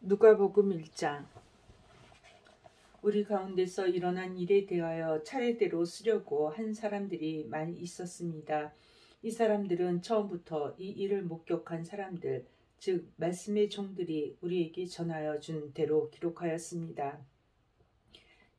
누가복음 1장. 우리 가운데서 일어난 일에 대하여 차례대로 쓰려고 한 사람들이 많이 있었습니다. 이 사람들은 처음부터 이 일을 목격한 사람들, 즉 말씀의 종들이 우리에게 전하여 준 대로 기록하였습니다.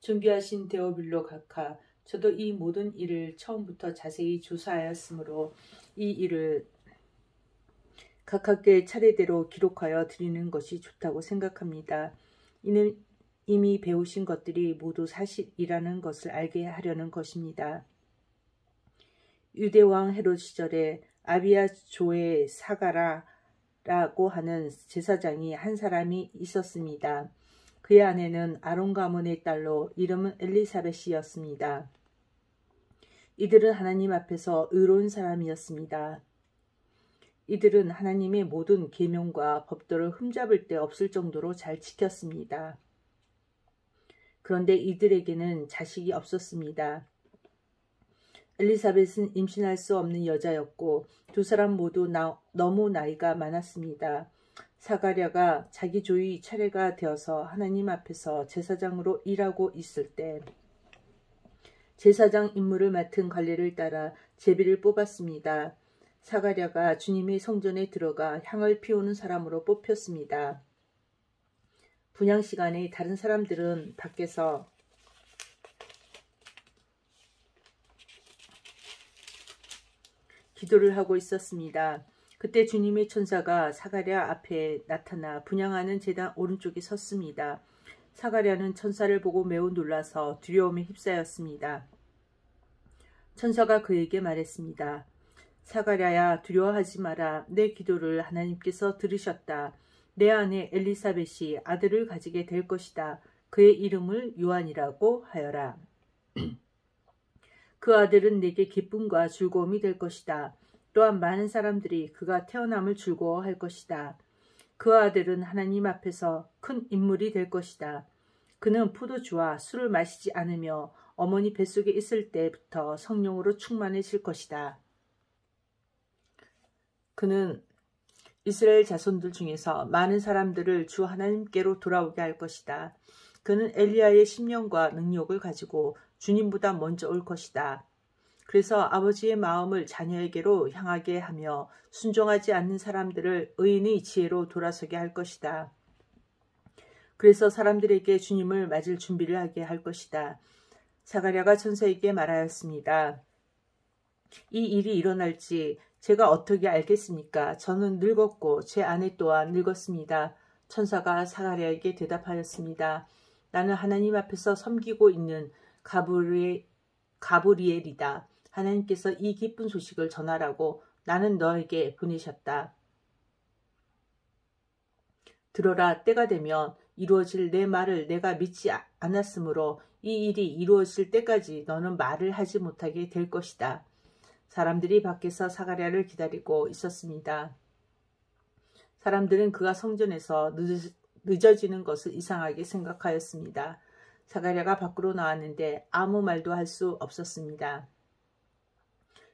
존귀하신 데오빌로 각하, 저도 이 모든 일을 처음부터 자세히 조사하였으므로 이 일을 각각의 차례대로 기록하여 드리는 것이 좋다고 생각합니다. 이는 이미 배우신 것들이 모두 사실이라는 것을 알게 하려는 것입니다. 유대왕 헤롯 시절에 아비야 조의 사가라라고 하는 제사장이 한 사람이 있었습니다. 그의 아내는 아론 가문의 딸로 이름은 엘리사벳이었습니다. 이들은 하나님 앞에서 의로운 사람이었습니다. 이들은 하나님의 모든 계명과 법도를 흠잡을 데 없을 정도로 잘 지켰습니다. 그런데 이들에게는 자식이 없었습니다. 엘리사벳은 임신할 수 없는 여자였고 두 사람 모두 너무 나이가 많았습니다. 사가랴가 자기 조의 차례가 되어서 하나님 앞에서 제사장으로 일하고 있을 때 제사장 임무를 맡은 관례를 따라 제비를 뽑았습니다. 사가랴가 주님의 성전에 들어가 향을 피우는 사람으로 뽑혔습니다. 분향 시간에 다른 사람들은 밖에서 기도를 하고 있었습니다. 그때 주님의 천사가 사가랴 앞에 나타나 분향하는 제단 오른쪽에 섰습니다. 사가랴는 천사를 보고 매우 놀라서 두려움에 휩싸였습니다. 천사가 그에게 말했습니다. 사가랴야, 두려워하지 마라. 내 기도를 하나님께서 들으셨다. 내 아내 엘리사벳이 아들을 가지게 될 것이다. 그의 이름을 요한이라고 하여라. 그 아들은 내게 기쁨과 즐거움이 될 것이다. 또한 많은 사람들이 그가 태어남을 즐거워할 것이다. 그 아들은 하나님 앞에서 큰 인물이 될 것이다. 그는 포도주와 술을 마시지 않으며 어머니 뱃속에 있을 때부터 성령으로 충만해질 것이다. 그는 이스라엘 자손들 중에서 많은 사람들을 주 하나님께로 돌아오게 할 것이다. 그는 엘리야의 심령과 능력을 가지고 주님보다 먼저 올 것이다. 그래서 아버지의 마음을 자녀에게로 향하게 하며 순종하지 않는 사람들을 의인의 지혜로 돌아서게 할 것이다. 그래서 사람들에게 주님을 맞을 준비를 하게 할 것이다. 사가랴가 천사에게 말하였습니다. 이 일이 일어날지 제가 어떻게 알겠습니까? 저는 늙었고 제 아내 또한 늙었습니다. 천사가 사가랴에게 대답하였습니다. 나는 하나님 앞에서 섬기고 있는 가브리엘이다. 하나님께서 이 기쁜 소식을 전하라고 나는 너에게 보내셨다. 들어라, 때가 되면 이루어질 내 말을 내가 믿지 않았으므로 이 일이 이루어질 때까지 너는 말을 하지 못하게 될 것이다. 사람들이 밖에서 사가랴를 기다리고 있었습니다. 사람들은 그가 성전에서 늦어지는 것을 이상하게 생각하였습니다. 사가랴가 밖으로 나왔는데 아무 말도 할 수 없었습니다.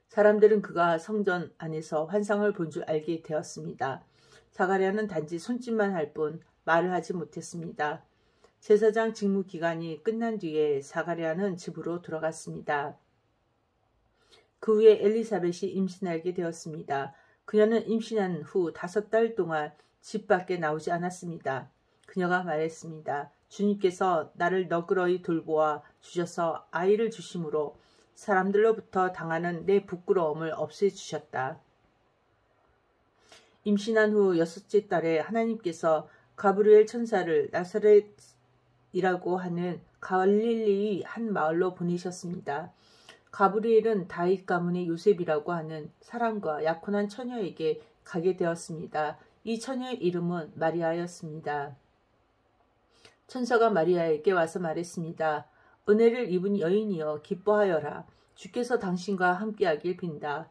사람들은 그가 성전 안에서 환상을 본 줄 알게 되었습니다. 사가랴는 단지 손짓만 할 뿐 말을 하지 못했습니다. 제사장 직무 기간이 끝난 뒤에 사가랴는 집으로 돌아갔습니다. 그 후에 엘리사벳이 임신하게 되었습니다. 그녀는 임신한 후 5달 동안 집 밖에 나오지 않았습니다. 그녀가 말했습니다. 주님께서 나를 너그러이 돌보아 주셔서 아이를 주심으로 사람들로부터 당하는 내 부끄러움을 없애주셨다. 임신한 후 6째 달에 하나님께서 가브리엘 천사를 나사렛이라고 하는 갈릴리의 한 마을로 보내셨습니다. 가브리엘은 다윗 가문의 요셉이라고 하는 사람과 약혼한 처녀에게 가게 되었습니다. 이 처녀의 이름은 마리아였습니다. 천사가 마리아에게 와서 말했습니다. 은혜를 입은 여인이여 기뻐하여라. 주께서 당신과 함께하길 빈다.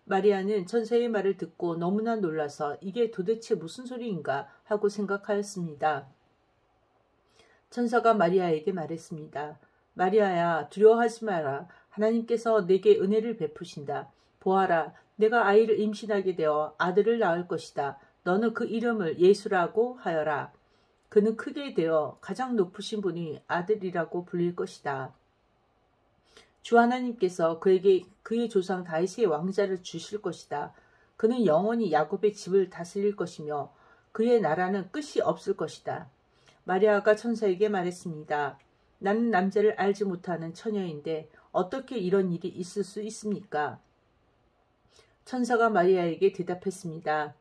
마리아는 천사의 말을 듣고 너무나 놀라서 이게 도대체 무슨 소리인가 하고 생각하였습니다. 천사가 마리아에게 말했습니다. 마리아야, 두려워하지 마라. 하나님께서 내게 은혜를 베푸신다. 보아라, 내가 아이를 임신하게 되어 아들을 낳을 것이다. 너는 그 이름을 예수라고 하여라. 그는 크게 되어 가장 높으신 분이 아들이라고 불릴 것이다. 주 하나님께서 그에게 그의 조상 다윗의 왕자를 주실 것이다. 그는 영원히 야곱의 집을 다스릴 것이며 그의 나라는 끝이 없을 것이다. 마리아가 천사에게 말했습니다. 나는 남자를 알지 못하는 처녀인데 어떻게 이런 일이 있을 수 있습니까? 천사가 마리아에게 대답했습니다.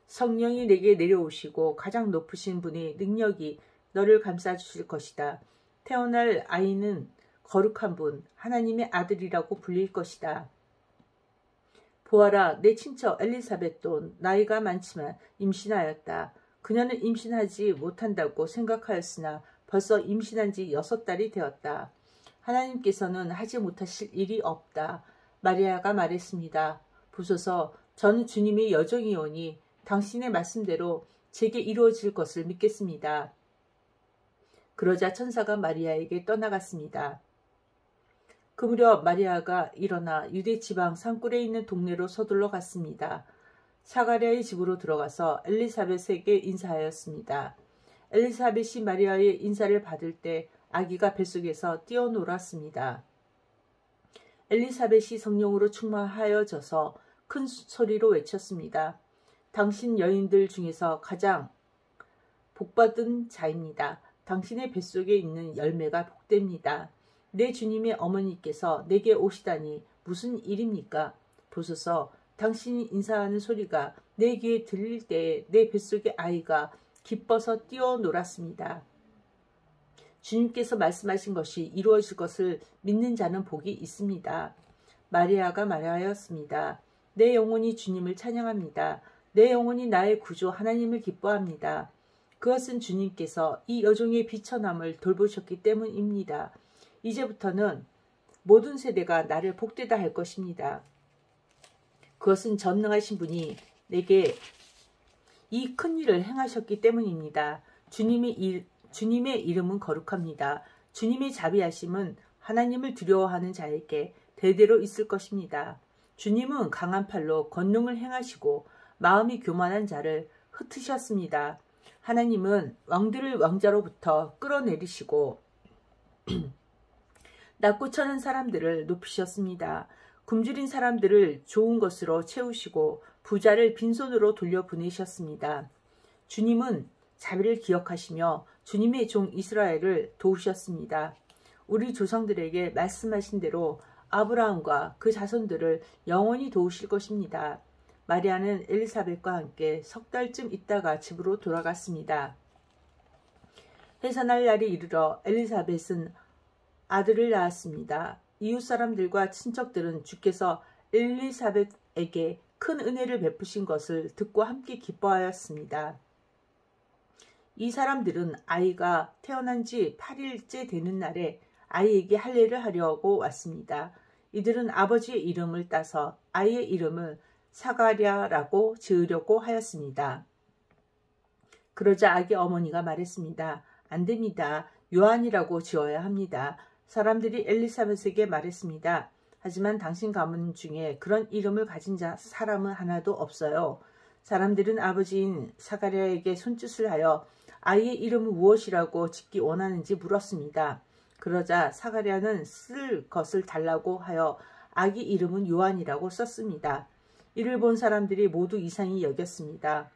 성령이 내게 내려오시고 가장 높으신 분의 능력이 너를 감싸주실 것이다. 태어날 아이는 거룩한 분, 하나님의 아들이라고 불릴 것이다. 보아라, 내 친척 엘리사벳도 나이가 많지만 임신하였다. 그녀는 임신하지 못한다고 생각하였으나 벌써 임신한 지 6달이 되었다. 하나님께서는 하지 못하실 일이 없다. 마리아가 말했습니다. 보소서, 저는 주님의 여종이오니 당신의 말씀대로 제게 이루어질 것을 믿겠습니다. 그러자 천사가 마리아에게 떠나갔습니다. 그 무렵 마리아가 일어나 유대 지방 산골에 있는 동네로 서둘러 갔습니다. 사가랴의 집으로 들어가서 엘리사벳에게 인사하였습니다. 엘리사벳이 마리아의 인사를 받을 때 아기가 뱃속에서 뛰어놀았습니다. 엘리사벳이 성령으로 충만하여져서 큰 소리로 외쳤습니다. 당신 여인들 중에서 가장 복받은 자입니다. 당신의 뱃속에 있는 열매가 복됩니다. 내 주님의 어머니께서 내게 오시다니 무슨 일입니까? 보소서, 당신이 인사하는 소리가 내 귀에 들릴 때에 내 뱃속의 아이가 기뻐서 뛰어놀았습니다. 주님께서 말씀하신 것이 이루어질 것을 믿는 자는 복이 있습니다. 마리아가 말하였습니다. 내 영혼이 주님을 찬양합니다. 내 영혼이 나의 구주 하나님을 기뻐합니다. 그것은 주님께서 이 여종의 비천함을 돌보셨기 때문입니다. 이제부터는 모든 세대가 나를 복되다 할 것입니다. 그것은 전능하신 분이 내게 이 큰 일을 행하셨기 때문입니다. 주님의 이름은 거룩합니다. 주님의 자비하심은 하나님을 두려워하는 자에게 대대로 있을 것입니다. 주님은 강한 팔로 권능을 행하시고 마음이 교만한 자를 흩으셨습니다. 하나님은 왕들을 왕자로부터 끌어내리시고 낮고 천한 사람들을 높이셨습니다. 굶주린 사람들을 좋은 것으로 채우시고 부자를 빈손으로 돌려보내셨습니다. 주님은 자비를 기억하시며 주님의 종 이스라엘을 도우셨습니다. 우리 조상들에게 말씀하신 대로 아브라함과 그 자손들을 영원히 도우실 것입니다. 마리아는 엘리사벳과 함께 3달쯤 있다가 집으로 돌아갔습니다. 해산할 날이 이르러 엘리사벳은 아들을 낳았습니다. 이웃 사람들과 친척들은 주께서 엘리사벳에게 큰 은혜를 베푸신 것을 듣고 함께 기뻐하였습니다. 이 사람들은 아이가 태어난 지 8일째 되는 날에 아이에게 할례를 하려고 왔습니다. 이들은 아버지의 이름을 따서 아이의 이름을 사가랴라고 지으려고 하였습니다. 그러자 아기 어머니가 말했습니다. 안 됩니다. 요한이라고 지어야 합니다. 사람들이 엘리사벳에게 말했습니다. 하지만 당신 가문 중에 그런 이름을 가진 사람은 하나도 없어요. 사람들은 아버지인 사가랴에게 손짓을 하여 아이의 이름은 무엇이라고 짓기 원하는지 물었습니다. 그러자 사가랴는 쓸 것을 달라고 하여 아기 이름은 요한이라고 썼습니다. 이를 본 사람들이 모두 이상히 여겼습니다.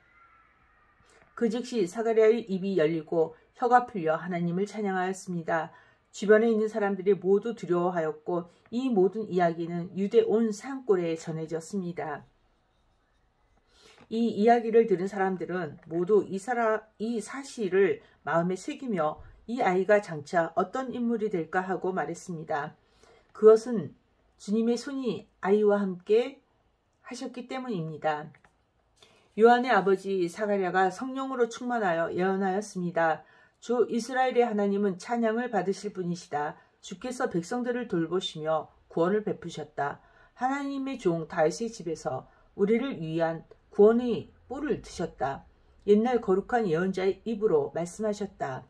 그 즉시 사가랴의 입이 열리고 혀가 풀려 하나님을 찬양하였습니다. 주변에 있는 사람들이 모두 두려워하였고 이 모든 이야기는 유대 온 산골에 전해졌습니다. 이 이야기를 들은 사람들은 모두 이 사실을 마음에 새기며 이 아이가 장차 어떤 인물이 될까 하고 말했습니다. 그것은 주님의 손이 아이와 함께 하셨기 때문입니다. 요한의 아버지 사가랴가 성령으로 충만하여 예언하였습니다. 주 이스라엘의 하나님은 찬양을 받으실 분이시다. 주께서 백성들을 돌보시며 구원을 베푸셨다. 하나님의 종 다윗의 집에서 우리를 위한 구원의 뿔을 드셨다. 옛날 거룩한 예언자의 입으로 말씀하셨다.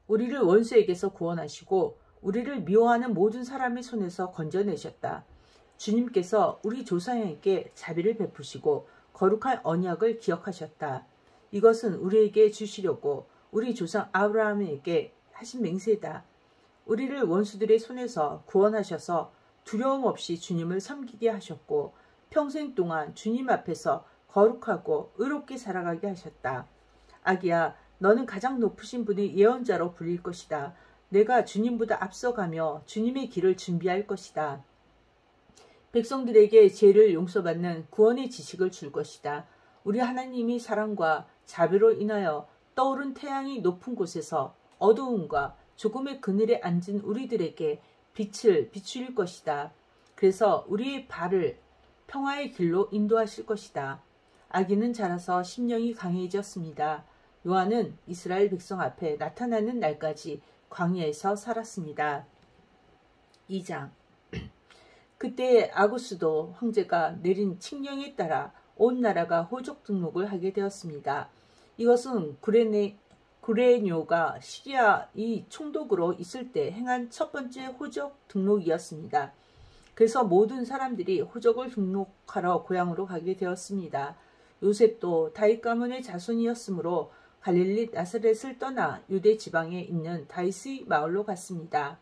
우리를 원수에게서 구원하시고 우리를 미워하는 모든 사람의 손에서 건져내셨다. 주님께서 우리 조상에게 자비를 베푸시고 거룩한 언약을 기억하셨다. 이것은 우리에게 주시려고 우리 조상 아브라함에게 하신 맹세다. 우리를 원수들의 손에서 구원하셔서 두려움 없이 주님을 섬기게 하셨고 평생 동안 주님 앞에서 거룩하고 의롭게 살아가게 하셨다. 아기야, 너는 가장 높으신 분의 예언자로 불릴 것이다. 내가 주님보다 앞서가며 주님의 길을 준비할 것이다. 백성들에게 죄를 용서받는 구원의 지식을 줄 것이다. 우리 하나님이 사랑과 자비로 인하여 떠오른 태양이 높은 곳에서 어두움과 조금의 그늘에 앉은 우리들에게 빛을 비추일 것이다. 그래서 우리의 발을 평화의 길로 인도하실 것이다. 아기는 자라서 심령이 강해졌습니다. 요한은 이스라엘 백성 앞에 나타나는 날까지 광야에서 살았습니다. 2장. 그때 아구스도 황제가 내린 칙령에 따라 온 나라가 호족 등록을 하게 되었습니다. 이것은 구레뇨가 시리아의 총독으로 있을 때 행한 첫 번째 호족 등록이었습니다. 그래서 모든 사람들이 호족을 등록하러 고향으로 가게 되었습니다. 요셉도 다윗 가문의 자손이었으므로 갈릴리 나사렛을 떠나 유대 지방에 있는 다윗의 마을로 갔습니다.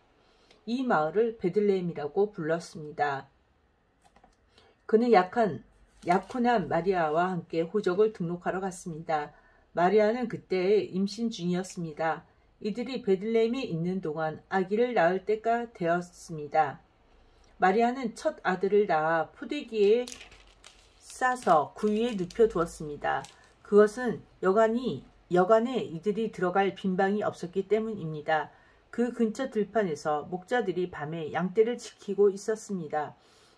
이 마을을 베들레헴이라고 불렀습니다. 그는 약혼한 마리아와 함께 호적을 등록하러 갔습니다. 마리아는 그때 임신 중이었습니다. 이들이 베들레헴에 있는 동안 아기를 낳을 때가 되었습니다. 마리아는 첫 아들을 낳아 포대기에 싸서 구유에 눕혀두었습니다. 그것은 여간에 이들이 들어갈 빈방이 없었기 때문입니다. 그 근처 들판에서 목자들이 밤에 양떼를 지키고 있었습니다.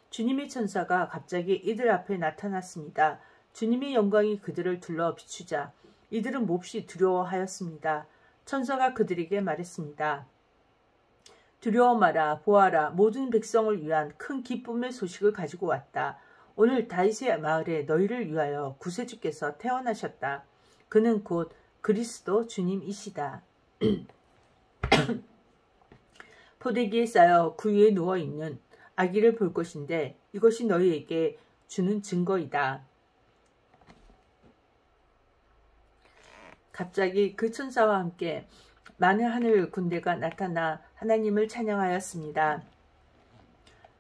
주님의 천사가 갑자기 이들 앞에 나타났습니다. 주님의 영광이 그들을 둘러 비추자 이들은 몹시 두려워하였습니다. 천사가 그들에게 말했습니다. 두려워 마라. 보아라. 모든 백성을 위한 큰 기쁨의 소식을 가지고 왔다. 오늘 다윗의 마을에 너희를 위하여 구세주께서 태어나셨다. 그는 곧 그리스도 주님이시다. 포대기에 쌓여 구유에 누워있는 아기를 볼 것인데 이것이 너희에게 주는 증거이다. 갑자기 그 천사와 함께 많은 하늘 군대가 나타나 하나님을 찬양하였습니다.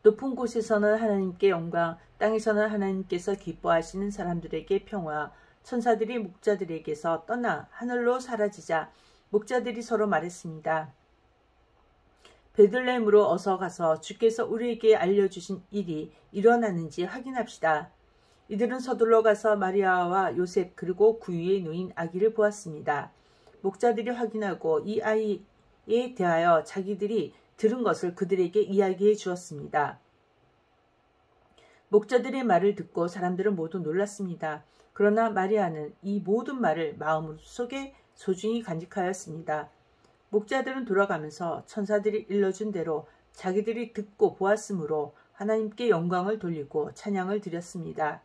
높은 곳에서는 하나님께 영광, 땅에서는 하나님께서 기뻐하시는 사람들에게 평화. 천사들이 목자들에게서 떠나 하늘로 사라지자 목자들이 서로 말했습니다. 베들레헴으로 어서 가서 주께서 우리에게 알려주신 일이 일어나는지 확인합시다. 이들은 서둘러 가서 마리아와 요셉 그리고 구유에 누인 아기를 보았습니다. 목자들이 확인하고 이 아이에 대하여 자기들이 들은 것을 그들에게 이야기해 주었습니다. 목자들의 말을 듣고 사람들은 모두 놀랐습니다. 그러나 마리아는 이 모든 말을 마음속에 소중히 간직하였습니다. 목자들은 돌아가면서 천사들이 일러준 대로 자기들이 듣고 보았으므로 하나님께 영광을 돌리고 찬양을 드렸습니다.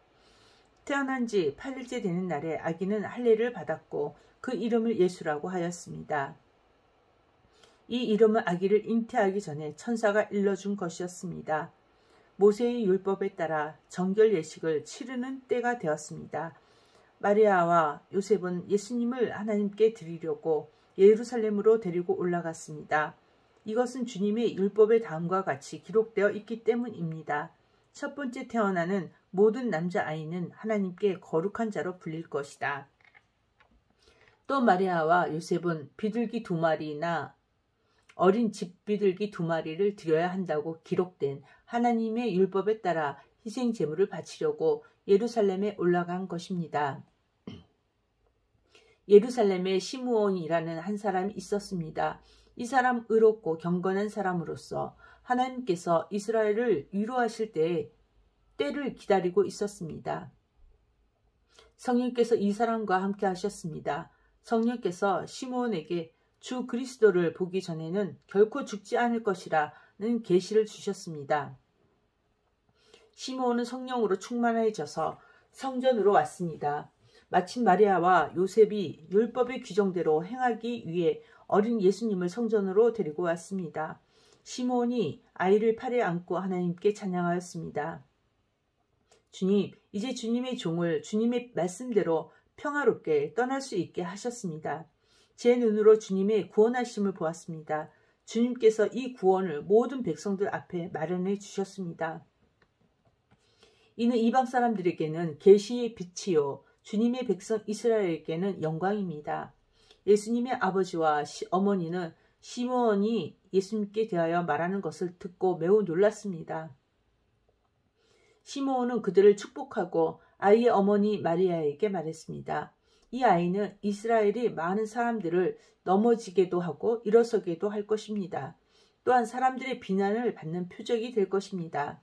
태어난 지 8일째 되는 날에 아기는 할례를 받았고 그 이름을 예수라고 하였습니다. 이 이름은 아기를 잉태하기 전에 천사가 일러준 것이었습니다. 모세의 율법에 따라 정결 예식을 치르는 때가 되었습니다. 마리아와 요셉은 예수님을 하나님께 드리려고 예루살렘으로 데리고 올라갔습니다. 이것은 주님의 율법의 다음과 같이 기록되어 있기 때문입니다. 첫 번째 태어나는 모든 남자아이는 하나님께 거룩한 자로 불릴 것이다. 또 마리아와 요셉은 비둘기 2마리나 어린 집비둘기 2마리를 드려야 한다고 기록된 하나님의 율법에 따라 희생 제물을 바치려고 예루살렘에 올라간 것입니다. 예루살렘에 시므온이라는 한 사람이 있었습니다. 이 사람 의롭고 경건한 사람으로서 하나님께서 이스라엘을 위로하실 때를 기다리고 있었습니다. 성령께서 이 사람과 함께 하셨습니다. 성령께서 시므온에게 주 그리스도를 보기 전에는 결코 죽지 않을 것이라는 계시를 주셨습니다. 시므온은 성령으로 충만해져서 성전으로 왔습니다. 마침 마리아와 요셉이 율법의 규정대로 행하기 위해 어린 예수님을 성전으로 데리고 왔습니다. 시므온이 아이를 팔에 안고 하나님께 찬양하였습니다. 주님, 이제 주님의 종을 주님의 말씀대로 평화롭게 떠날 수 있게 하셨습니다. 제 눈으로 주님의 구원하심을 보았습니다. 주님께서 이 구원을 모든 백성들 앞에 마련해 주셨습니다. 이는 이방 사람들에게는 계시의 빛이요 주님의 백성 이스라엘에게는 영광입니다. 예수님의 아버지와 어머니는 시므온이 예수님께 대하여 말하는 것을 듣고 매우 놀랐습니다. 시므온은 그들을 축복하고 아이의 어머니 마리아에게 말했습니다. 이 아이는 이스라엘이 많은 사람들을 넘어지게도 하고 일어서게도 할 것입니다. 또한 사람들의 비난을 받는 표적이 될 것입니다.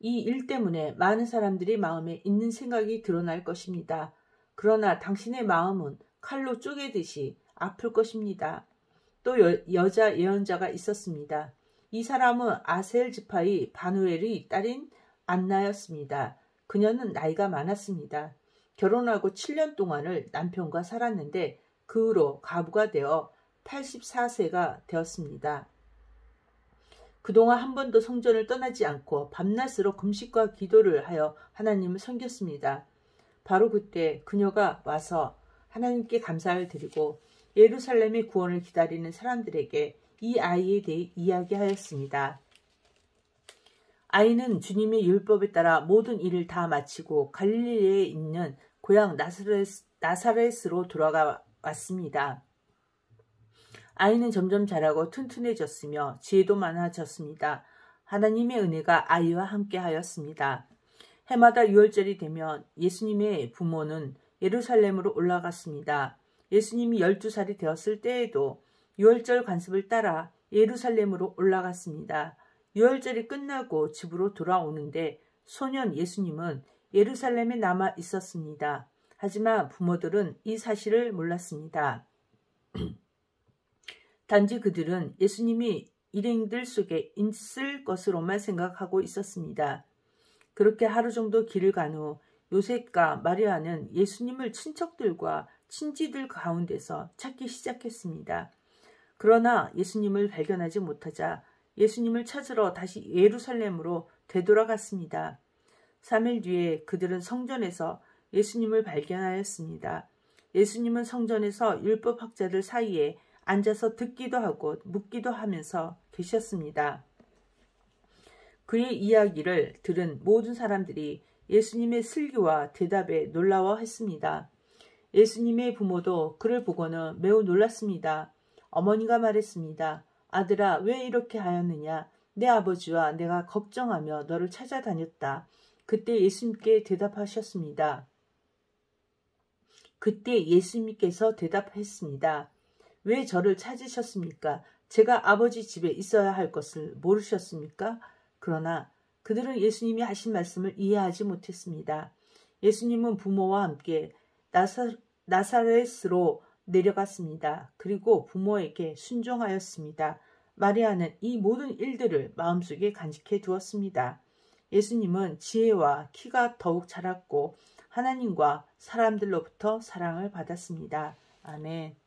이 일 때문에 많은 사람들이 마음에 있는 생각이 드러날 것입니다. 그러나 당신의 마음은 칼로 쪼개듯이 아플 것입니다. 또 여자 예언자가 있었습니다. 이 사람은 아셀 지파의 바누엘의 딸인 안나였습니다. 그녀는 나이가 많았습니다. 결혼하고 7년 동안을 남편과 살았는데 그 후로 과부가 되어 84세가 되었습니다. 그동안 한 번도 성전을 떠나지 않고 밤낮으로 금식과 기도를 하여 하나님을 섬겼습니다. 바로 그때 그녀가 와서 하나님께 감사를 드리고 예루살렘의 구원을 기다리는 사람들에게 이 아이에 대해 이야기하였습니다. 아이는 주님의 율법에 따라 모든 일을 다 마치고 갈릴리에 있는 고향 나사렛으로 돌아가 왔습니다. 아이는 점점 자라고 튼튼해졌으며 지혜도 많아졌습니다. 하나님의 은혜가 아이와 함께 하였습니다. 해마다 6월절이 되면 예수님의 부모는 예루살렘으로 올라갔습니다. 예수님이 12살이 되었을 때에도 6월절 관습을 따라 예루살렘으로 올라갔습니다. 6월절이 끝나고 집으로 돌아오는데 소년 예수님은 예루살렘에 남아 있었습니다. 하지만 부모들은 이 사실을 몰랐습니다. 단지 그들은 예수님이 일행들 속에 있을 것으로만 생각하고 있었습니다. 그렇게 하루 정도 길을 간 후 요셉과 마리아는 예수님을 친척들과 친지들 가운데서 찾기 시작했습니다. 그러나 예수님을 발견하지 못하자 예수님을 찾으러 다시 예루살렘으로 되돌아갔습니다. 3일 뒤에 그들은 성전에서 예수님을 발견하였습니다. 예수님은 성전에서 율법학자들 사이에 앉아서 듣기도 하고 묻기도 하면서 계셨습니다. 그의 이야기를 들은 모든 사람들이 예수님의 슬기와 대답에 놀라워했습니다. 예수님의 부모도 그를 보고는 매우 놀랐습니다. 어머니가 말했습니다. 아들아, 왜 이렇게 하였느냐? 내 아버지와 내가 걱정하며 너를 찾아다녔다. 그때 예수님께 대답하셨습니다. 그때 예수님께서 대답했습니다. 왜 저를 찾으셨습니까? 제가 아버지 집에 있어야 할 것을 모르셨습니까? 그러나 그들은 예수님이 하신 말씀을 이해하지 못했습니다. 예수님은 부모와 함께 나사렛으로 내려갔습니다. 그리고 부모에게 순종하였습니다. 마리아는 이 모든 일들을 마음속에 간직해 두었습니다. 예수님은 지혜와 키가 더욱 자랐고 하나님과 사람들로부터 사랑을 받았습니다. 아멘.